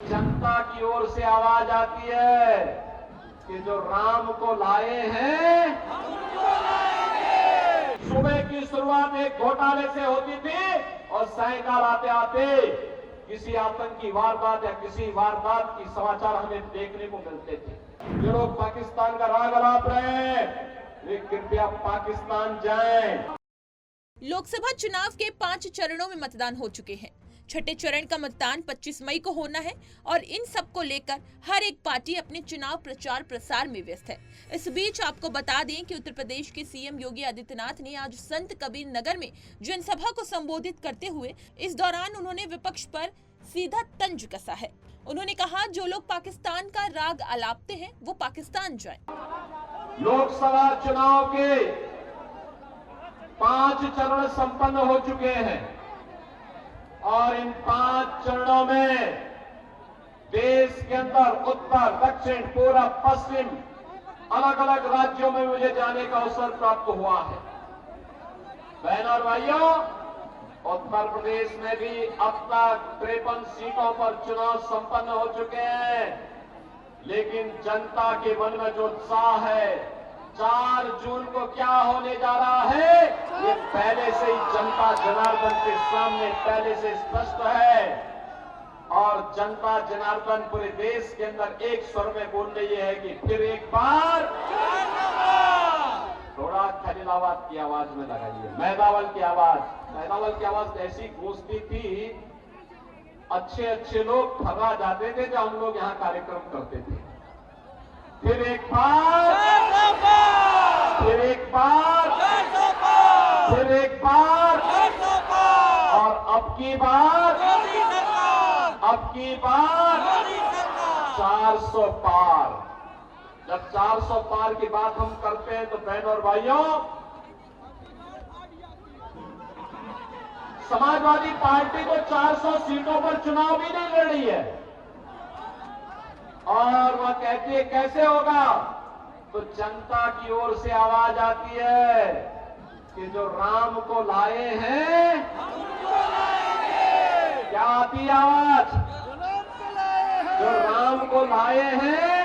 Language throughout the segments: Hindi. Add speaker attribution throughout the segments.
Speaker 1: जनता की ओर से आवाज आती है कि जो राम को लाए हैं सुबह की शुरुआत एक घोटाले से होती थी और सायंकाल आते आते किसी आतंकी वारदात या किसी वारदात की समाचार हमें देखने को मिलते थे। जो लोग पाकिस्तान का राग अलाप रहे हैं वे कृपया पाकिस्तान जाएं।
Speaker 2: लोकसभा चुनाव के 5 चरणों में मतदान हो चुके हैं। छठे चरण का मतदान 25 मई को होना है और इन सब को लेकर हर एक पार्टी अपने चुनाव प्रचार प्रसार में व्यस्त है। इस बीच आपको बता दें कि उत्तर प्रदेश के सीएम योगी आदित्यनाथ ने आज संत कबीर नगर में जनसभा को संबोधित करते हुए इस दौरान उन्होंने विपक्ष पर सीधा तंज कसा है। उन्होंने कहा, जो लोग पाकिस्तान का राग अलापते हैं वो पाकिस्तान जाएं।
Speaker 1: लोकसभा चुनाव के 5 चरण संपन्न हो चुके हैं और इन 5 चरणों में देश के अंदर उत्तर, दक्षिण, पूरब, पश्चिम अलग अलग राज्यों में मुझे जाने का अवसर प्राप्त हुआ है। बहनों और भाइयों, उत्तर प्रदेश में भी अब तक 53 सीटों पर चुनाव संपन्न हो चुके हैं, लेकिन जनता के मन में जो उत्साह है 4 जून को क्या होने जा रहा है ये पहले से ही जनता जनार्दन के सामने पहले से स्पष्ट है और जनता जनार्दन पूरे देश के अंदर एक स्वर में बोल रही है कि फिर एक बार थोड़ा खलीलाबाद की आवाज में लगाइए, मैदावल की आवाज ऐसी गूंजती थी, अच्छे अच्छे लोग ठगा जाते थे जब हम लोग यहाँ कार्यक्रम करते थे। फिर एक बार, फिर एक बार, फिर एक बार और अब की बार 400 पार। जब 400 पार की बात हम करते हैं तो बहनों और भाइयों, समाजवादी पार्टी को 400 सीटों पर चुनाव भी नहीं लड़ रही है और वह कहती है कैसे होगा, तो जनता की ओर से आवाज आती है कि जो राम को लाए हैं, क्या आती है आवाज, जो राम को लाए हैं,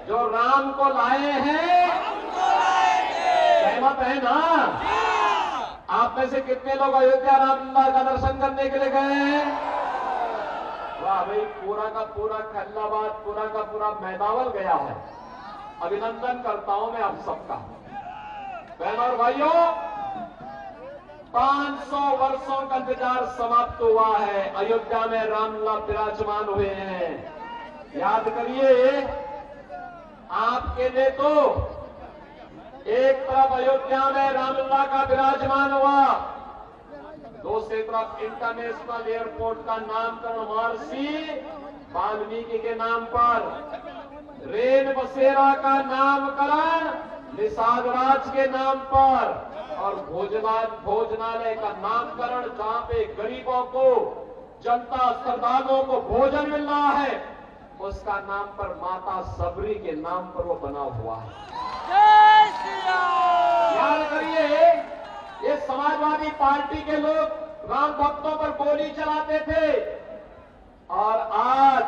Speaker 1: जो राम को लाए हैं, सहमत है ना? आप में से कितने लोग अयोध्या रामलला का दर्शन करने के लिए गए हैं? वाह भाई, पूरा का पूरा खल्लाबाद, पूरा का पूरा मैदावल गया है। अभिनंदन करता हूं मैं आप सबका। बहनों और भाइयों, 500 वर्षों का इंतजार समाप्त हुआ है। अयोध्या में रामलला विराजमान हुए हैं। याद करिए, आपके लिए तो एक तरफ अयोध्या में रामलला का विराजमान हुआ, दूसरी तरफ इंटरनेशनल एयरपोर्ट का नामकरण महर्षि वाल्मीकि के नाम पर, रेन बसेरा का नामकरण निषाद राज के नाम पर और भोजनालय का नामकरण जहां पे गरीबों को, जनता, श्रद्धालुओं को भोजन मिल रहा है, उसका नाम पर माता सबरी के नाम पर वो बना हुआ है। याद करिए, ये समाजवादी पार्टी के लोग राम भक्तों पर गोली चलाते थे और आज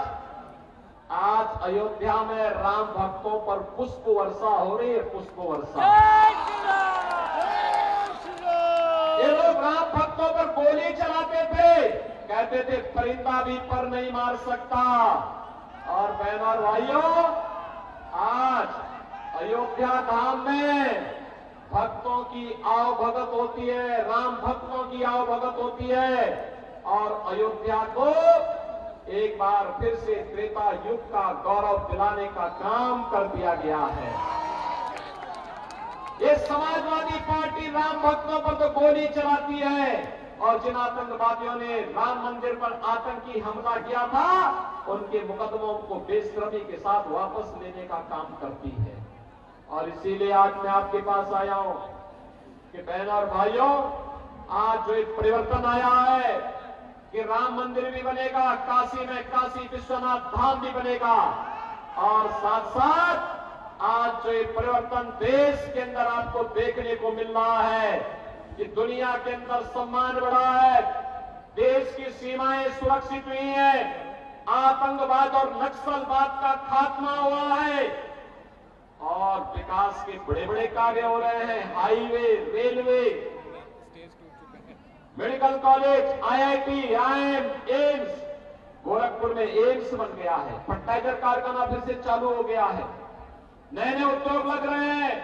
Speaker 1: अयोध्या में राम भक्तों पर पुष्प वर्षा हो रही है, पुष्प वर्षा। ये लोग राम भक्तों पर गोली चलाते थे, कहते थे परिंदा भी पर नहीं मार सकता। और बहनों और भाइयों, आज अयोध्या धाम में भक्तों की आवभगत होती है, राम भक्तों की आवभगत होती है और अयोध्या को एक बार फिर से त्रेता युग का गौरव दिलाने का काम कर दिया गया है। ये समाजवादी पार्टी राम भक्तों पर तो गोली चलाती है और जिन आतंकवादियों ने राम मंदिर पर आतंकी हमला किया था, उनके मुकदमों को बेशर्मी के साथ वापस लेने का काम करती है। और इसीलिए आज मैं आपके पास आया हूं कि बहनों और भाइयों, आज जो एक परिवर्तन आया है कि राम मंदिर भी बनेगा, काशी में काशी विश्वनाथ धाम भी बनेगा और साथ साथ आज जो एक परिवर्तन देश के अंदर आपको देखने को मिल रहा है कि दुनिया के अंदर सम्मान बढ़ा है, देश की सीमाएं सुरक्षित हुई हैं, आतंकवाद और नक्सलवाद का खात्मा हुआ है और विकास के बड़े बड़े कार्य हो रहे हैं। Highway, railway, medical college, IIT, IIM, AIIMS, Gorakhpur में एम्स बन गया है, फर्टिलाइजर कारखाना फिर से चालू हो गया है, नए नए उद्योग लग रहे हैं,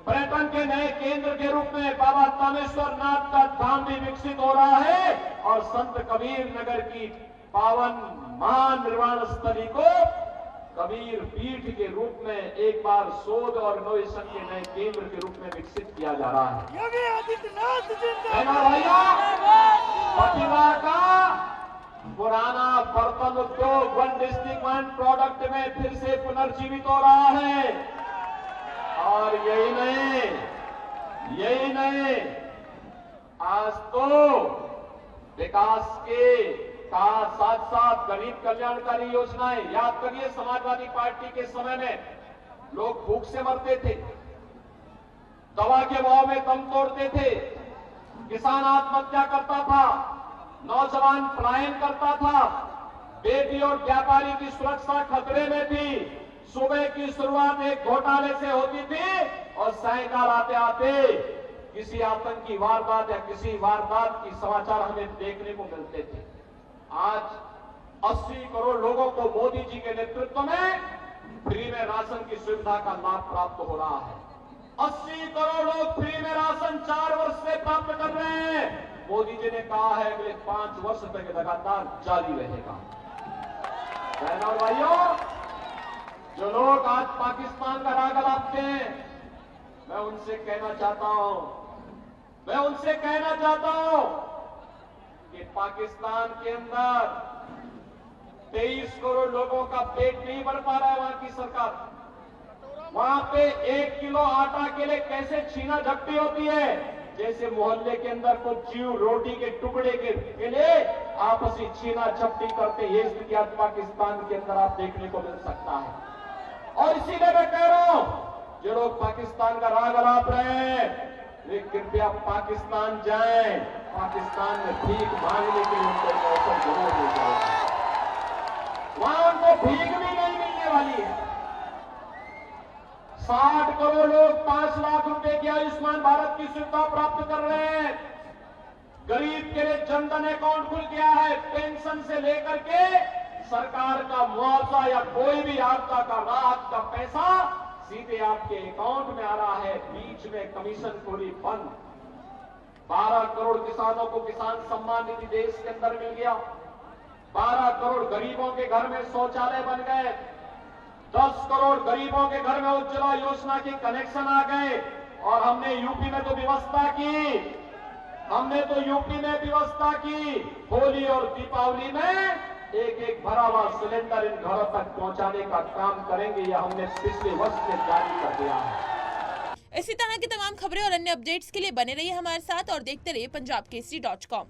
Speaker 1: पर्यटन के नए केंद्र के रूप में बाबा तामेश्वर नाथ का धाम भी विकसित हो रहा है और संत कबीर नगर की पावन महानिर्वाण स्थली को कबीर पीठ के रूप में एक बार शोध और इनोवेशन के नए केंद्र के रूप में विकसित किया जा रहा है।
Speaker 3: योगी आदित्यनाथ
Speaker 1: प्रतिभा का पुराना बर्तन उद्योग वन डिस्ट्रिक्ट वन प्रोडक्ट में फिर से पुनर्जीवित हो रहा है और यही नहीं, आज तो विकास के साथ साथ गरीब कल्याणकारी योजनाएं, याद करिए समाजवादी पार्टी के समय में लोग भूख से मरते थे, दवा के भाव में दम तोड़ते थे, किसान आत्महत्या करता था, नौजवान पलायन करता था, बेटी और व्यापारी की सुरक्षा खतरे में थी, सुबह की शुरुआत एक घोटाले से होती थी और सायंकाल आते आते किसी आतंकी वारदात या किसी वारदात की समाचार हमें देखने को मिलते थे। आज 80 करोड़ लोगों को मोदी जी के नेतृत्व में फ्री में राशन की सुविधा का लाभ प्राप्त हो रहा है। 80 करोड़ लोग फ्री में राशन 4 वर्ष से प्राप्त कर रहे हैं। मोदी जी ने कहा है अगले 5 वर्ष तक लगातार जारी रहेगा। बहनों और भाइयों, जो लोग आज पाकिस्तान का राग अलापते हैं, मैं उनसे कहना चाहता हूं कि पाकिस्तान के अंदर 23 करोड़ लोगों का पेट नहीं भर पा रहा है वहां की सरकार। वहां पे 1 किलो आटा के लिए कैसे छीना झपटी होती है, जैसे मोहल्ले के अंदर कुछ जीव रोटी के टुकड़े के लिए आपसी छीना झपटी करते, ये स्थिति आज पाकिस्तान के अंदर आप देखने को मिल सकता है। और इसीलिए मैं कह रहा हूं, जो लोग पाकिस्तान का राग अलाप रहे हैं, वे कृपया पाकिस्तान जाएं। पाकिस्तान में भीख मांगने के लिए उनको अवसर जरूर मिल जाएगा, वहां उनको भीख भी नहीं मिलने वाली है। 60 करोड़ लोग 5 लाख रुपए की आयुष्मान भारत की सुविधा प्राप्त कर रहे हैं। गरीब के लिए जनधन अकाउंट खुल गया है। पेंशन से लेकर के सरकार का मुआवजा या कोई भी आपदा का राहत का पैसा सीधे आपके अकाउंट में आ रहा है। बीच में कमीशन खोरी बंद। 12 करोड़ किसानों को किसान सम्मान निधि देश के अंदर मिल गया। 12 करोड़ गरीबों के घर में शौचालय बन गए। 10 करोड़ गरीबों के घर में उज्ज्वला योजना के कनेक्शन आ गए। और हमने यूपी में तो व्यवस्था की होली और दीपावली में एक भरा हुआ सिलेंडर इन घरों तक पहुंचाने का काम करेंगे। यह हमने पिछले वर्ष में जारी कर दिया है।
Speaker 2: इसी तरह की तमाम खबरें और अन्य अपडेट्स के लिए बने रहिए हमारे साथ और देखते रहिए punjabkesari.com।